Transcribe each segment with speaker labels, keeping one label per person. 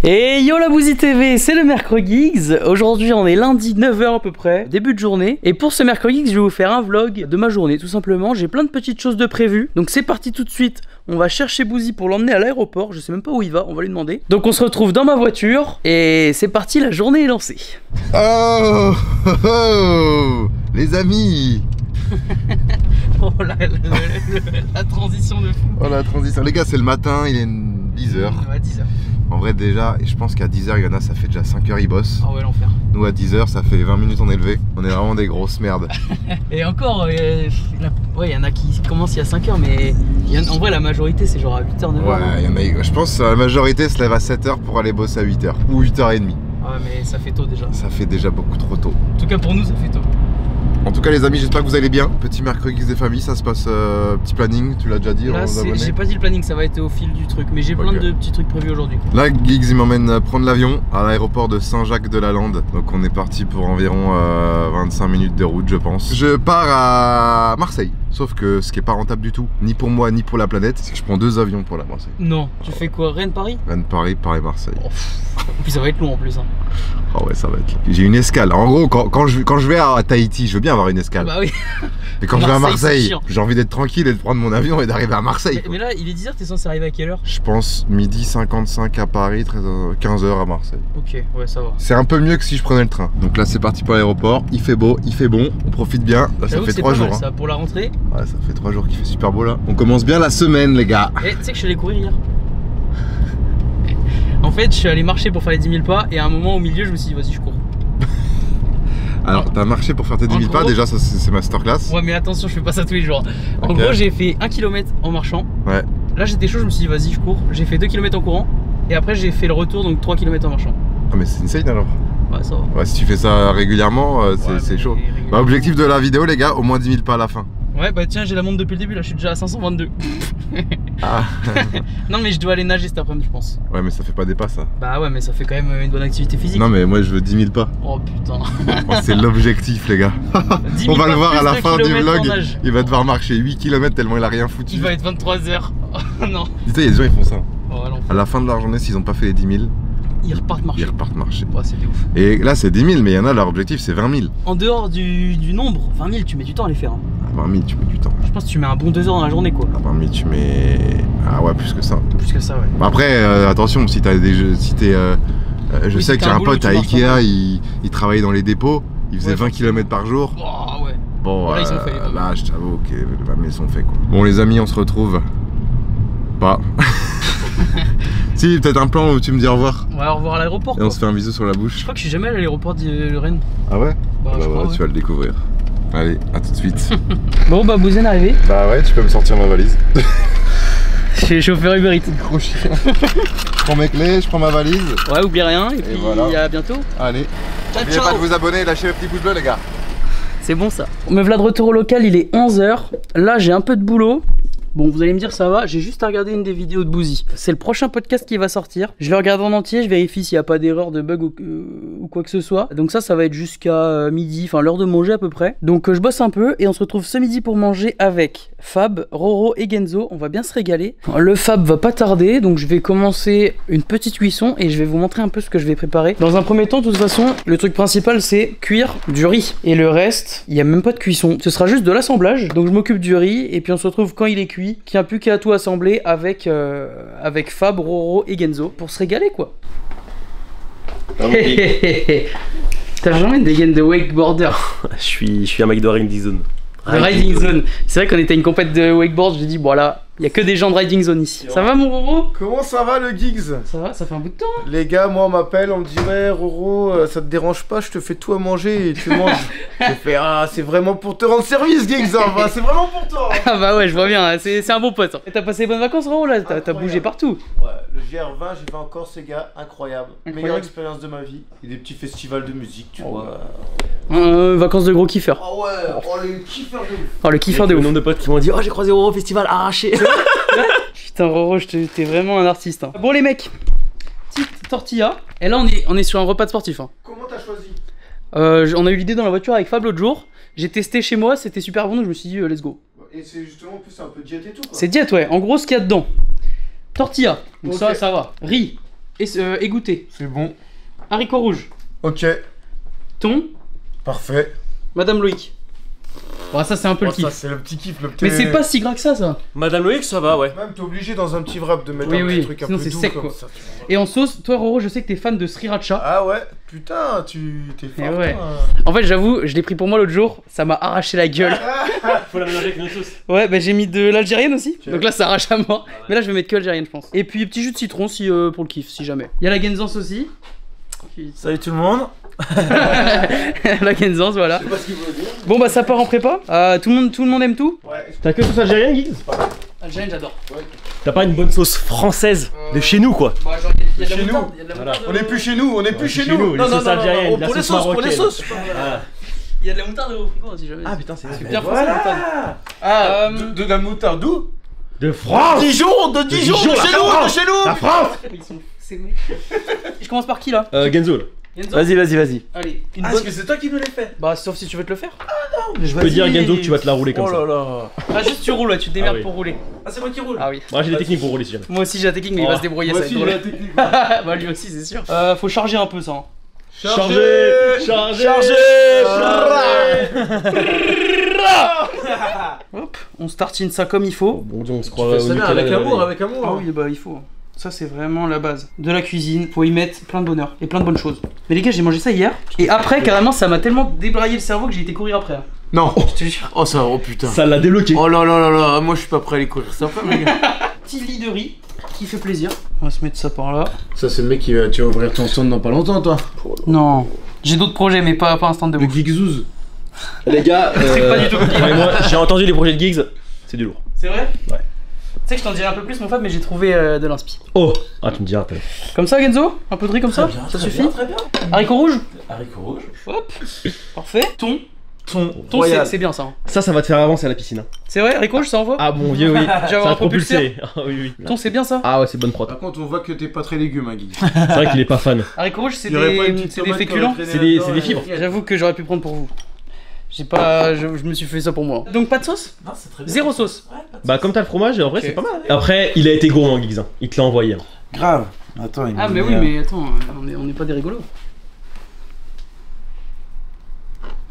Speaker 1: Et yo la Bouzy TV, c'est le mercredi Geeks. Aujourd'hui on est lundi 9h à peu près, début de journée. Et pour ce mercredi Geeks, je vais vous faire un vlog de ma journée tout simplement. J'ai plein de petites choses de prévues. Donc c'est parti tout de suite. On va chercher Bouzy pour l'emmener à l'aéroport. Je sais même pas où il va, on va lui demander. Donc on se retrouve dans ma voiture. Et c'est parti, la journée est lancée.
Speaker 2: Oh, oh, oh les amis.
Speaker 1: Oh la transition de fou.
Speaker 2: Oh la transition. Les gars, c'est le matin, il est 10h.
Speaker 1: Ouais, 10h.
Speaker 2: En vrai déjà, et je pense qu'à 10h, il y en a, ça fait déjà 5h ils bossent.
Speaker 1: Ah ouais, l'enfer.
Speaker 2: Nous à 10h, ça fait 20 minutes on est levé. On est vraiment des grosses merdes.
Speaker 1: Et encore, ouais, il y en a qui commencent il y a 5h, mais en vrai la majorité c'est genre à 8h, 9h.
Speaker 2: Ouais, il y en a, je pense que la majorité se lève à 7h pour aller bosser à 8h. Ou 8h30.
Speaker 1: Ah ouais, mais ça fait tôt déjà.
Speaker 2: Ça fait déjà beaucoup trop tôt.
Speaker 1: En tout cas pour nous ça fait tôt.
Speaker 2: En tout cas les amis, j'espère que vous allez bien. Petit mercredi des familles, ça se passe, petit planning, tu l'as déjà dit.
Speaker 1: Là j'ai pas dit le planning, ça va être au fil du truc, mais j'ai plein de petits trucs prévus aujourd'hui.
Speaker 2: Là Giggs il m'emmène prendre l'avion à l'aéroport de Saint-Jacques-de-la-Lande. Donc on est parti pour environ 25 minutes de route je pense. Je pars à Marseille. Sauf que ce qui est pas rentable du tout, ni pour moi ni pour la planète, c'est que je prends 2 avions pour la Marseille.
Speaker 1: Non, tu fais quoi? Rennes-Paris?
Speaker 2: Rennes-Paris, Paris-Marseille.
Speaker 1: Oh, et puis ça va être long en plus hein.
Speaker 2: Oh ouais, ça va être long. J'ai une escale. En gros, quand je vais à Tahiti, je veux bien avoir une escale.
Speaker 1: Bah oui.
Speaker 2: Mais quand je vais à Marseille, j'ai envie d'être tranquille et de prendre mon avion et d'arriver à Marseille.
Speaker 1: Mais là, il est 10h, t'es censé arriver à quelle heure?
Speaker 2: Je pense midi 55 à Paris, 15h à Marseille.
Speaker 1: Ok, ouais, ça va.
Speaker 2: C'est un peu mieux que si je prenais le train. Donc là, c'est parti pour l'aéroport. Il fait beau, il fait bon, on profite bien. Là, ça fait 3 jours.
Speaker 1: Mal, ça, pour la rentrée.
Speaker 2: Ouais, ça fait 3 jours qu'il fait super beau là. On commence bien la semaine, les gars.
Speaker 1: Et tu sais que je suis allé courir hier. En fait, je suis allé marcher pour faire les 10 000 pas et à un moment au milieu, je me suis dit, vas-y, je cours.
Speaker 2: Alors, t'as marché pour faire tes 10 000 pas, déjà, ça c'est masterclass.
Speaker 1: Ouais, mais attention, je fais pas ça tous les jours. En
Speaker 2: Okay.
Speaker 1: gros, j'ai fait 1 km en marchant.
Speaker 2: Ouais.
Speaker 1: Là, j'étais chaud, je me suis dit, vas-y, je cours. J'ai fait 2 km en courant. Et après, j'ai fait le retour, donc 3 km en marchant.
Speaker 2: Ah, mais c'est insane alors.
Speaker 1: Ouais, ça va.
Speaker 2: Ouais, si tu fais ça régulièrement, c'est chaud. Bah, objectif de la vidéo, les gars, au moins 10 000 pas à la fin.
Speaker 1: Ouais, bah tiens, j'ai la montre depuis le début, là, je suis déjà à 522.
Speaker 2: Ah.
Speaker 1: Non, mais je dois aller nager cet après-midi, je pense.
Speaker 2: Ouais, mais ça fait pas des pas, ça.
Speaker 1: Bah ouais, mais ça fait quand même une bonne activité physique.
Speaker 2: Non, mais moi, je veux 10 000 pas.
Speaker 1: Oh putain.
Speaker 2: Oh, c'est l'objectif, les gars. On va le voir à la fin du vlog. Il va devoir marcher 8 km tellement il a rien foutu.
Speaker 1: Il va être 23h. Oh non.
Speaker 2: Dis-toi, il y a des gens, ils font ça.
Speaker 1: Oh,
Speaker 2: à la fin de la journée, s'ils ont pas fait les 10 000,
Speaker 1: ils repartent marcher.
Speaker 2: Ils repartent marcher.
Speaker 1: Ouais, c'était ouf.
Speaker 2: Et là, c'est 10 000, mais il y en a, leur objectif, c'est 20 000.
Speaker 1: En dehors du nombre, 20 000, tu mets du temps à les faire. Hein.
Speaker 2: À 20 000, tu mets du temps.
Speaker 1: Je pense que tu mets un bon 2 heures dans la journée, quoi.
Speaker 2: À 20 000, tu mets. Ah ouais, plus que ça.
Speaker 1: Plus que ça, ouais.
Speaker 2: Bah après, attention, si t'as des jeux. Si t'es. Je sais que j'ai un pote à Ikea, il travaillait dans les dépôts, il faisait 20 km par jour.
Speaker 1: Oh, ouais.
Speaker 2: Bon,
Speaker 1: là, ils sont faits,
Speaker 2: là, je t'avoue que ils sont faits, quoi. Bon, les amis, on se retrouve. Pas. Si, peut-être un plan où tu me dis au revoir.
Speaker 1: Ouais, au revoir à l'aéroport.
Speaker 2: Et on se fait un bisou sur la bouche.
Speaker 1: Je crois que je suis jamais allé à l'aéroport de Rennes.
Speaker 2: Ah ouais?
Speaker 1: Bah,
Speaker 2: ouais, tu vas le découvrir. Allez, à tout de suite.
Speaker 1: Bon, bah, Bouzy est arrivé.
Speaker 2: Bah ouais, tu peux me sortir ma valise.
Speaker 1: Je suis chauffeur Uber Eats.
Speaker 2: Gros chien. Je prends mes clés, je prends ma valise.
Speaker 1: Ouais, oublie rien, et puis voilà. À bientôt.
Speaker 2: Allez.
Speaker 1: Ciao,
Speaker 2: N'oubliez pas de vous abonner et lâcher le petit pouce bleu, les gars.
Speaker 1: C'est bon ça. Me voilà de retour au local, il est 11h. Là, j'ai un peu de boulot. Bon, vous allez me dire ça va, j'ai juste à regarder une des vidéos de Bouzy. C'est le prochain podcast qui va sortir. Je le regarde en entier, je vérifie s'il n'y a pas d'erreur, de bug ou quoi que ce soit. Donc ça va être jusqu'à midi, enfin l'heure de manger à peu près. Donc je bosse un peu et on se retrouve ce midi pour manger avec Fab, Roro et Genzo. On va bien se régaler. Le Fab va pas tarder, donc je vais commencer une petite cuisson et je vais vous montrer un peu ce que je vais préparer. Dans un premier temps, de toute façon, le truc principal c'est cuire du riz. Et le reste, il n'y a même pas de cuisson. Ce sera juste de l'assemblage. Donc je m'occupe du riz et puis on se retrouve quand il est cuit. Qu'il n'y a plus qu'à tout assembler avec Fab, Roro et Genzo pour se régaler quoi. T'as vraiment une dégaine de wakeboarder.
Speaker 3: Je suis un mec de Riding Zone.
Speaker 1: Riding Zone. C'est vrai qu'on était à une compète de wakeboard, j'ai dit bon là, il y a que des gens de Riding Zone ici. Ça va mon Roro?
Speaker 4: Comment ça va le Giggs?
Speaker 1: Ça va, ça fait un bout de temps hein.
Speaker 4: Les gars, moi on m'appelle, on me dit ouais Roro, ça te dérange pas, je te fais tout à manger et tu manges. J'ai fait ah c'est vraiment pour te rendre service Giggs, hein, c'est vraiment pour toi hein.
Speaker 1: Ah bah ouais je vois bien, c'est un bon pote. Et t'as passé les bonnes vacances Roro là? T'as bougé partout.
Speaker 4: Ouais, le GR20 j'ai fait encore ces gars, incroyable. Meilleure expérience de ma vie. Et des petits festivals de musique, tu vois.
Speaker 1: Vacances de gros kiffeurs.
Speaker 4: Ah ouais, oh le kiffeur de ouf.
Speaker 1: Oh le kiffeur de ouf.
Speaker 3: Le nombre de potes qui m'ont dit oh j'ai croisé Roro au festival arraché.
Speaker 1: Putain Roro, t'es vraiment un artiste hein. Bon les mecs, petite tortilla. Et là on est sur un repas de sportif hein.
Speaker 4: Comment t'as choisi?
Speaker 1: On a eu l'idée dans la voiture avec Fab l'autre jour. J'ai testé chez moi, c'était super bon donc je me suis dit let's go.
Speaker 4: Et c'est justement en plus un peu diète et tout quoi.
Speaker 1: C'est diète ouais, en gros ce qu'il y a dedans. Tortilla, donc ça va. Riz égoutté.
Speaker 4: C'est bon.
Speaker 1: Haricots rouges.
Speaker 4: Ok.
Speaker 1: Thon.
Speaker 4: Parfait.
Speaker 1: Madame Loïc. Bon, ça c'est un peu le
Speaker 4: Ça,
Speaker 1: kiff.
Speaker 4: c'est le petit kiff, le petit.
Speaker 1: Mais c'est pas si gras que ça.
Speaker 3: Madame Loïc, ça va, ouais.
Speaker 4: Même t'es obligé dans un petit wrap de mettre
Speaker 1: Oui,
Speaker 4: un
Speaker 1: oui,
Speaker 4: petit truc un
Speaker 1: sinon
Speaker 4: peu
Speaker 1: c'est
Speaker 4: doux
Speaker 1: sec,
Speaker 4: comme
Speaker 1: quoi.
Speaker 4: ça, tu vois.
Speaker 1: Et en sauce, toi Roro, je sais que t'es fan de sriracha.
Speaker 4: Ah ouais, putain, t'es fort.
Speaker 1: ouais.
Speaker 4: toi.
Speaker 1: En fait, j'avoue, je l'ai pris pour moi l'autre jour, ça m'a arraché la gueule.
Speaker 3: Faut la mélanger avec une sauce.
Speaker 1: Ouais, bah j'ai mis de l'algérienne aussi.
Speaker 4: Ok.
Speaker 1: Donc là, ça arrache à moi. Mais là, je vais mettre que algérienne, je pense. Et puis, petit jus de citron si, pour le kiff, si jamais. Il y a la Genzans aussi.
Speaker 4: Salut tout le monde.
Speaker 1: La Genzans, voilà.
Speaker 3: Je sais pas ce qu'il veut dire.
Speaker 1: Bon, bah ça part en prépa. Tout le monde aime tout.
Speaker 4: Ouais.
Speaker 3: T'as que sauce algérienne, Giggs?
Speaker 1: Algérienne, j'adore.
Speaker 3: T'as pas une bonne sauce française de chez nous, quoi?
Speaker 1: Bah, genre, il y a de la
Speaker 4: Chez nous.
Speaker 1: moutarde, il y a de la
Speaker 3: Voilà.
Speaker 1: moutarde,
Speaker 4: On est plus chez nous, on est plus chez nous.
Speaker 3: Les sauces algériennes, la
Speaker 4: pour les
Speaker 3: sauce
Speaker 4: sauces, pour les
Speaker 3: marocaine.
Speaker 4: sauces.
Speaker 3: Voilà.
Speaker 1: Il y a de la moutarde au frigo si jamais.
Speaker 3: Ah putain, c'est
Speaker 1: C'est bien français, la moutarde.
Speaker 4: Ah, de la moutarde d'où?
Speaker 3: de France!
Speaker 4: Dijon, de Dijon, de
Speaker 3: la
Speaker 4: chez nous, de
Speaker 3: France.
Speaker 4: chez nous.
Speaker 3: La France!
Speaker 1: Ils sont c'est mecs. Je commence par qui là?
Speaker 3: Genzo.
Speaker 1: Genzo.
Speaker 3: Vas-y.
Speaker 1: Allez, une
Speaker 4: Ah,
Speaker 1: bonne.
Speaker 4: est-ce que c'est toi qui me l'as fait?
Speaker 1: Bah, sauf si tu veux te le faire.
Speaker 3: Je peux dire, Genzo, que tu vas te la rouler comme
Speaker 4: Oh
Speaker 3: ça.
Speaker 4: là là.
Speaker 1: Ah, juste tu roules, ouais, tu te démerdes
Speaker 3: Ah oui.
Speaker 1: pour rouler.
Speaker 4: Ah, c'est moi qui roule.
Speaker 1: Ah oui.
Speaker 3: Moi, j'ai des techniques pour rouler si jamais.
Speaker 1: Moi aussi j'ai la technique, mais il va
Speaker 3: Oh.
Speaker 1: se débrouiller,
Speaker 4: Moi
Speaker 1: ça va
Speaker 4: aussi,
Speaker 1: être
Speaker 4: j'ai la
Speaker 1: drôle.
Speaker 4: technique.
Speaker 1: Bah, lui aussi, c'est sûr. Faut charger un peu ça. Hein.
Speaker 3: Chargez.
Speaker 1: Hop, on startine ça comme il faut.
Speaker 3: Bon Dieu, on se
Speaker 4: Tu
Speaker 3: croit
Speaker 4: fais ça bien, avec amour, avec amour.
Speaker 1: Ah oui, bah il faut. Ça, c'est vraiment la base. De la cuisine, faut y mettre plein de bonheur et plein de bonnes choses. Mais les gars, j'ai mangé ça hier. Et après, carrément, ça m'a tellement débraillé le cerveau que j'ai été courir après. Hein.
Speaker 4: Non.
Speaker 1: Je te jure.
Speaker 4: Oh ça, oh putain.
Speaker 3: Ça l'a débloqué.
Speaker 4: Oh là là là là, moi je suis pas prêt à aller courir ça après, les gars.
Speaker 1: Petit lit de riz qui fait plaisir. On va se mettre ça par là.
Speaker 4: Ça c'est le mec qui va, tu vas ouvrir ton stand dans pas longtemps toi.
Speaker 1: Non. J'ai d'autres projets, mais pas un stand de
Speaker 4: Le
Speaker 1: ouf.
Speaker 4: Geekzouz.
Speaker 3: Les gars,
Speaker 1: C'est pas du tout compliqué.
Speaker 3: moi, j'ai entendu les projets de Giggs, c'est du lourd.
Speaker 1: C'est vrai?
Speaker 3: Ouais.
Speaker 1: Tu sais que je t'en dirai un peu plus, mon Fab, mais j'ai trouvé de l'inspi.
Speaker 3: Oh! Ah, tu me diras, t'as.
Speaker 1: Comme ça, Genzo? Un peu de riz comme ça? Ça suffit?
Speaker 4: Très bien.
Speaker 1: Haricots rouges?
Speaker 4: Haricots rouges.
Speaker 1: Hop. Parfait. Thon.
Speaker 4: Ton
Speaker 1: Thon, c'est bien ça. Hein.
Speaker 3: Ça va te faire avancer à la piscine. Hein.
Speaker 1: C'est vrai, haricots rouges, ça envoie?
Speaker 3: Ah bon Dieu, oui.
Speaker 1: J'ai
Speaker 3: Ça
Speaker 1: avoir
Speaker 3: va
Speaker 1: un propulseur.
Speaker 3: propulser. Ah oui, oui.
Speaker 1: Thon, c'est bien ça?
Speaker 3: Ah ouais, c'est bonne prod.
Speaker 4: Par contre, on voit que t'es pas très légume, hein, Guy.
Speaker 3: C'est vrai qu'il est pas fan.
Speaker 1: Haricots rouges, c'est
Speaker 4: Il y aurait pas une
Speaker 1: des,
Speaker 4: petite
Speaker 1: c'est des
Speaker 4: tomate
Speaker 1: féculents?
Speaker 4: qui aurait
Speaker 3: C'est
Speaker 4: traîné
Speaker 3: des
Speaker 4: là-dedans,
Speaker 3: fibres.
Speaker 1: J'avoue que j'aurais pu prendre pour vous. J'ai pas. Je me suis fait ça pour moi. Donc pas de sauce?
Speaker 4: Non, c'est très bien.
Speaker 1: Zéro sauce.
Speaker 3: Bah, comme t'as le fromage, en vrai,
Speaker 1: Ok.
Speaker 3: c'est pas mal. Après, il a été gourmand, Giggs. Hein. Il te l'a envoyé. Hein.
Speaker 4: Grave. Attends, il
Speaker 1: Ah, mais oui, mais attends, on est pas des rigolos.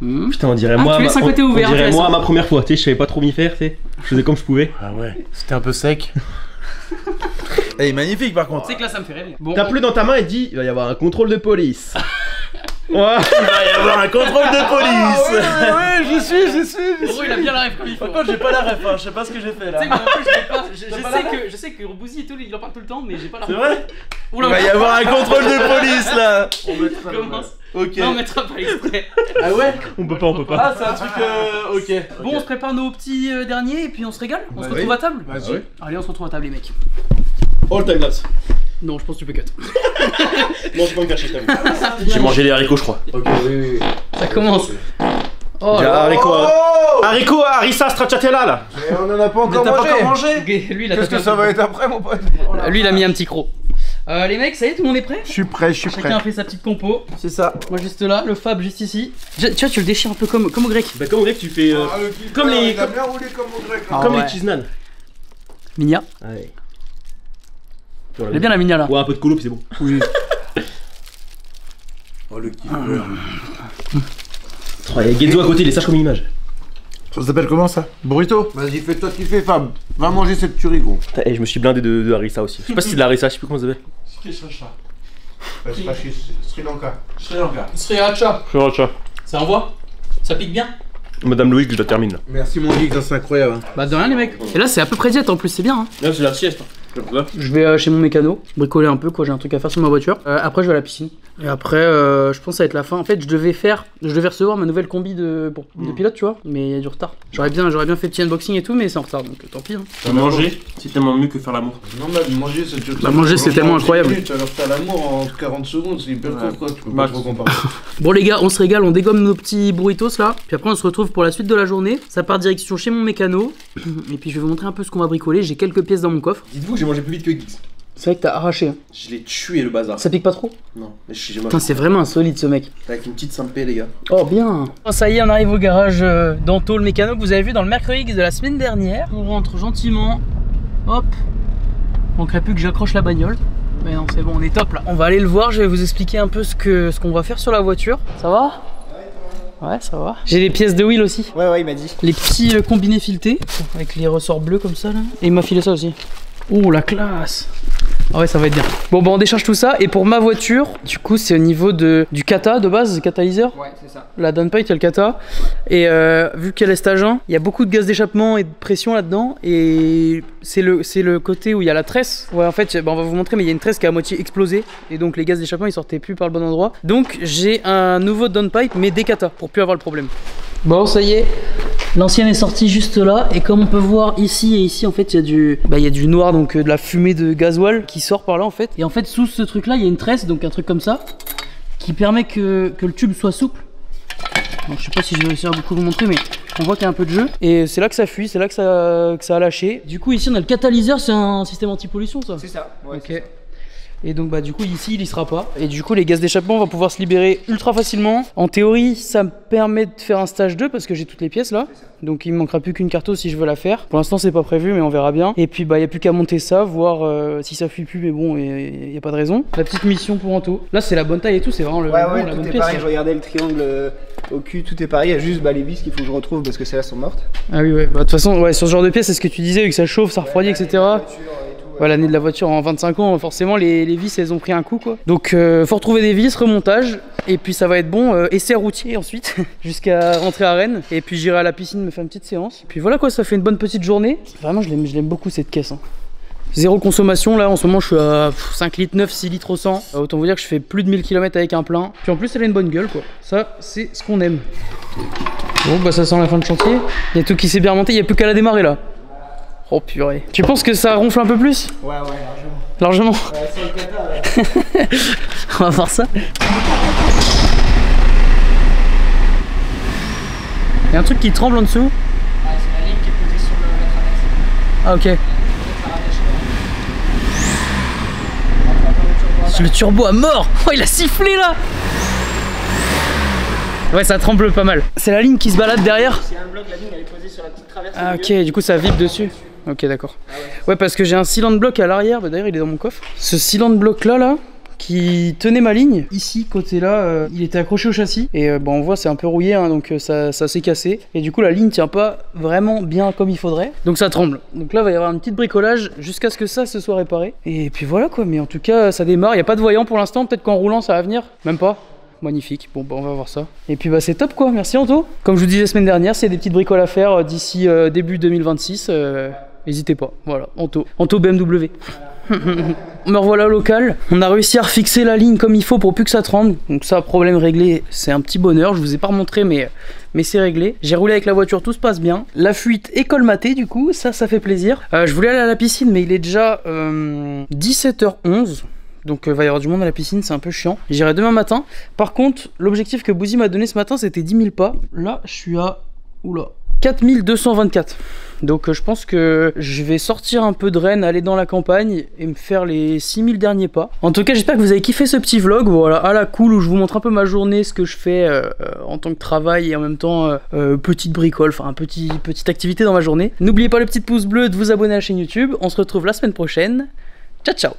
Speaker 3: Putain, on dirait
Speaker 1: Ah,
Speaker 3: moi.
Speaker 1: tu laisses un côté ouvert,
Speaker 3: On dirait
Speaker 1: intéressant.
Speaker 3: moi ma première fois. Tu sais, je savais pas trop m'y faire, tu sais. Je faisais comme je pouvais.
Speaker 4: Ah ouais. C'était un peu sec. Eh, il est magnifique par contre.
Speaker 1: Tu sais que là, ça me fait rêver. Bon,
Speaker 3: T'as plus dans ta main et dit il va y avoir un contrôle de police. Ouais.
Speaker 4: Il va y avoir un contrôle de police. Ouais, j'y suis.
Speaker 1: Gros, il a bien la rêve comme il faut.
Speaker 4: Par contre, j'ai pas la ref, hein. Je sais pas ce que j'ai fait
Speaker 1: Tu
Speaker 4: là.
Speaker 1: sais que moi, en plus, je l'ai pas.
Speaker 4: T'as pas la
Speaker 1: Je sais que Rebouzy et tout, il en parle tout le temps, mais j'ai pas la
Speaker 4: C'est
Speaker 1: rêve.
Speaker 4: vrai?
Speaker 1: Oula,
Speaker 4: Il va y avoir un contrôle de police là. On mettra
Speaker 1: Commence.
Speaker 4: Ok.
Speaker 1: Non, on mettra pas exprès.
Speaker 4: Ah ouais?
Speaker 3: On peut pas.
Speaker 4: Ah, c'est un truc. Ok.
Speaker 1: Bon, on se prépare nos petits derniers et puis on se régale. On se
Speaker 4: Vas-y.
Speaker 1: retrouve à table.
Speaker 4: Vas-y.
Speaker 1: Allez, on se retrouve à table, les mecs.
Speaker 3: All time lapse.
Speaker 1: Non, je pense que tu peux cut.
Speaker 3: Non, je peux me cacher, t'as vu.
Speaker 5: J'ai mangé les haricots, je crois.
Speaker 4: Ok, oui.
Speaker 1: Ça commence. Oh,
Speaker 3: Déjà,
Speaker 1: là.
Speaker 3: haricots.
Speaker 4: Oh!
Speaker 3: Haricot, harissa, stracciatella là.
Speaker 4: Mais on en a pas encore
Speaker 1: T'as pas encore
Speaker 4: mangé.
Speaker 1: mangé. Lui, il a
Speaker 4: Qu'est-ce
Speaker 1: tapé
Speaker 4: que
Speaker 1: un
Speaker 4: ça
Speaker 1: peu.
Speaker 4: va être après, mon pote?
Speaker 1: Lui, il a mis un petit croc. Les mecs, ça y est, tout le monde est prêt?
Speaker 4: Je suis prêt.
Speaker 1: Chacun a fait sa petite compo.
Speaker 4: C'est ça.
Speaker 1: Moi, juste là, le Fab, juste ici. Tu vois, tu le déchires un peu comme au grec.
Speaker 3: Bah, comme on dirait que tu fais.
Speaker 4: Comme
Speaker 3: les-
Speaker 4: Il a bien roulé comme au grec.
Speaker 1: Ah
Speaker 3: comme
Speaker 1: ouais.
Speaker 3: les cheese naan.
Speaker 1: Minia.
Speaker 3: Ouais.
Speaker 1: Elle est bien la Minia là.
Speaker 3: Ouais, un peu de colo, puis c'est bon.
Speaker 1: Oui.
Speaker 4: Oh, le kiff.
Speaker 3: Oh, il y a Genzo à côté, il est sage comme une image.
Speaker 4: Ça s'appelle comment ça? Burrito? Vas-y, fais-toi kiffer, Fab. Va manger cette tuerie, gros.
Speaker 3: Putain, et je me suis blindé de harissa aussi. Je sais pas si c'est de la harissa, je sais plus comment ça s'appelle.
Speaker 4: Sri Lanka.
Speaker 1: Sriracha.
Speaker 3: Sriracha.
Speaker 1: Ça envoie? Ça pique bien?
Speaker 3: Madame Loïc, je la termine là.
Speaker 4: Merci, mon geek, ça c'est incroyable.
Speaker 1: Bah, de rien, les mecs. Et là, c'est à peu près diète en plus, c'est bien. Hein.
Speaker 3: Là, c'est la sieste.
Speaker 1: Je vais chez mon mécano, bricoler un peu, quoi. J'ai un truc à faire sur ma voiture. Après, je vais à la piscine. Et après, je pense que ça va être la fin. En fait, je devais recevoir ma nouvelle combi de pilote, tu vois. Mais il y a du retard. J'aurais bien fait petit unboxing et tout, mais c'est en retard, donc tant pis. Hein.
Speaker 5: Manger, c'est tellement mieux que faire l'amour.
Speaker 4: Non, mais manger, c'est tout.
Speaker 1: Bah, manger, c'est tellement incroyable.
Speaker 4: Tu vas leur faire l'amour en 40 secondes, c'est hyper court, quoi. Tu peux
Speaker 5: Bah,
Speaker 4: pas trop comparer.
Speaker 1: Bon, les gars, on se régale, on dégomme nos petits burritos là. Puis après, on se retrouve pour la suite de la journée. Ça part direction chez mon mécano. Et puis, je vais vous montrer un peu ce qu'on va bricoler. J'ai quelques pièces dans mon coffre.
Speaker 3: Dites-vous que j'ai mangé plus vite que Geeks.
Speaker 1: C'est vrai que t'as arraché. Hein.
Speaker 3: Je l'ai tué le bazar.
Speaker 1: Ça pique pas trop?
Speaker 3: Non, mais j'ai
Speaker 1: Putain, c'est vraiment insolite ce mec.
Speaker 3: avec une petite Saint-Pé, les gars.
Speaker 1: Oh bien. Ça y est, on arrive au garage d'Anto, le mécano que vous avez vu dans le Mercredi X de la semaine dernière. On rentre gentiment. Hop. Manquerait plus que j'accroche la bagnole. Mais non, c'est bon, on est top là. On va aller le voir, je vais vous expliquer un peu ce qu'on va faire sur la voiture. Ça va? Ouais, ça va. J'ai les pièces de wheel aussi.
Speaker 6: Ouais, il m'a dit.
Speaker 1: Les petits combinés filetés, avec les ressorts bleus comme ça là. Et il m'a filé ça aussi. Oh la classe. Ah ouais, ça va être bien. Bon bah on décharge tout ça. Et pour ma voiture, du coup c'est au niveau du kata de base, catalyseur.
Speaker 6: Ouais, c'est ça.
Speaker 1: La downpipe, il y a le kata. Et vu qu'elle est stage 1, il y a beaucoup de gaz d'échappement et de pression là-dedans. Et c'est le côté où il y a la tresse. Ouais, en fait, bah, on va vous montrer, mais il y a une tresse qui est à moitié explosée. Et donc les gaz d'échappement, ils sortaient plus par le bon endroit. Donc j'ai un nouveau downpipe, mais des kata, pour plus avoir le problème. Bon, ça y est. L'ancienne est sortie juste là. Et comme on peut voir ici et ici, en fait, il y a du noir, donc de la fumée de gasoil qui sort par là, en fait. Et en fait, sous ce truc-là, il y a une tresse, donc un truc comme ça, qui permet que le tube soit souple. Alors, je sais pas si je vais réussir à beaucoup vous montrer, mais on voit qu'il y a un peu de jeu. Et c'est là que ça fuit, c'est là que ça a lâché. Du coup, ici, on a le catalyseur, c'est un système anti-pollution, ça?
Speaker 6: C'est ça. Ouais,
Speaker 1: ok.
Speaker 6: c'est ça.
Speaker 1: Et donc bah du coup ici il y sera pas. Et du coup les gaz d'échappement vont pouvoir se libérer ultra facilement. En théorie ça me permet de faire un stage 2 parce que j'ai toutes les pièces là. Donc il me manquera plus qu'une carto si je veux la faire. Pour l'instant c'est pas prévu mais on verra bien. Et puis bah il n'y a plus qu'à monter ça, voir si ça fuit plus, mais bon il n'y a pas de raison. La petite mission pour Anto. Là c'est la bonne taille et tout, c'est vraiment
Speaker 6: ouais,
Speaker 1: la
Speaker 6: tout
Speaker 1: bonne
Speaker 6: est
Speaker 1: pièce.
Speaker 6: pareil, je regardais le triangle au cul, tout est pareil, il y a juste les vis qu'il faut que je retrouve parce que celles-là sont mortes.
Speaker 1: Ah oui ouais, bah de toute façon ouais, sur ce genre de pièce c'est ce que tu disais, vu que ça chauffe, ça refroidit, etc. Ouais, l'année de la voiture en 25 ans, forcément les vis elles ont pris un coup quoi. Donc faut retrouver des vis, remontage, et puis ça va être bon, essai routier ensuite, jusqu'à rentrer à Rennes. Et puis j'irai à la piscine me faire une petite séance. Puis voilà quoi, ça fait une bonne petite journée. Vraiment je l'aime beaucoup cette caisse. Hein. Zéro consommation, là en ce moment je suis à 5 litres 9, 6 litres au 100. Autant vous dire que je fais plus de 1000 km avec un plein. Puis en plus elle a une bonne gueule quoi. Ça c'est ce qu'on aime. Bon bah ça sent la fin de chantier. Il y a tout qui s'est bien remonté, il n'y a plus qu'à la démarrer là. Oh purée. Tu penses que ça ronfle un peu plus?
Speaker 6: Ouais, largement.
Speaker 1: Largement?
Speaker 6: Ouais, c'est le kata, ouais.
Speaker 1: On va voir ça. Il y a un truc qui tremble en dessous.
Speaker 6: Ouais, c'est la ligne qui est posée sur la traverse.
Speaker 1: Ah ok. Le turbo à mort. Oh il a sifflé là. Ouais ça tremble pas mal. C'est la ligne qui se balade derrière.
Speaker 6: C'est un bloc, la ligne elle est posée sur la petite traverse.
Speaker 1: Ah ok, du coup ça vibre dessus. Ok d'accord. Ah ouais parce que j'ai un cylinder bloc à l'arrière, bah, d'ailleurs il est dans mon coffre. Ce cylinder bloc là qui tenait ma ligne, ici côté là, il était accroché au châssis. Et bon on voit c'est un peu rouillé hein, donc ça s'est cassé. Et du coup la ligne tient pas vraiment bien comme il faudrait. Donc ça tremble. Donc là il va y avoir un petit bricolage jusqu'à ce que ça se soit réparé. Et puis voilà quoi, mais en tout cas ça démarre, il n'y a pas de voyant pour l'instant, peut-être qu'en roulant ça va venir, même pas. Magnifique, bon bah on va voir ça. Et puis bah c'est top quoi, merci Anto. Comme je vous disais la semaine dernière, s'il y a des petites bricoles à faire d'ici début 2026, n'hésitez pas, voilà, Anto BMW. Me revoilà au local, on a réussi à refixer la ligne comme il faut pour plus que ça tremble. Donc ça, problème réglé, c'est un petit bonheur, je vous ai pas remontré mais c'est réglé. J'ai roulé avec la voiture, tout se passe bien. La fuite est colmatée du coup, ça fait plaisir. Je voulais aller à la piscine mais il est déjà 17h11. Donc va y avoir du monde à la piscine, c'est un peu chiant. J'irai demain matin. Par contre, l'objectif que Bouzy m'a donné ce matin, c'était 10 000 pas. Là, je suis à 4224. Donc je pense que je vais sortir un peu de Rennes, aller dans la campagne et me faire les 6000 derniers pas. En tout cas, j'espère que vous avez kiffé ce petit vlog, voilà, à la cool, où je vous montre un peu ma journée, ce que je fais en tant que travail et en même temps petite bricole, enfin petite activité dans ma journée. N'oubliez pas le petit pouce bleu, de vous abonner à la chaîne YouTube. On se retrouve la semaine prochaine. Ciao ciao.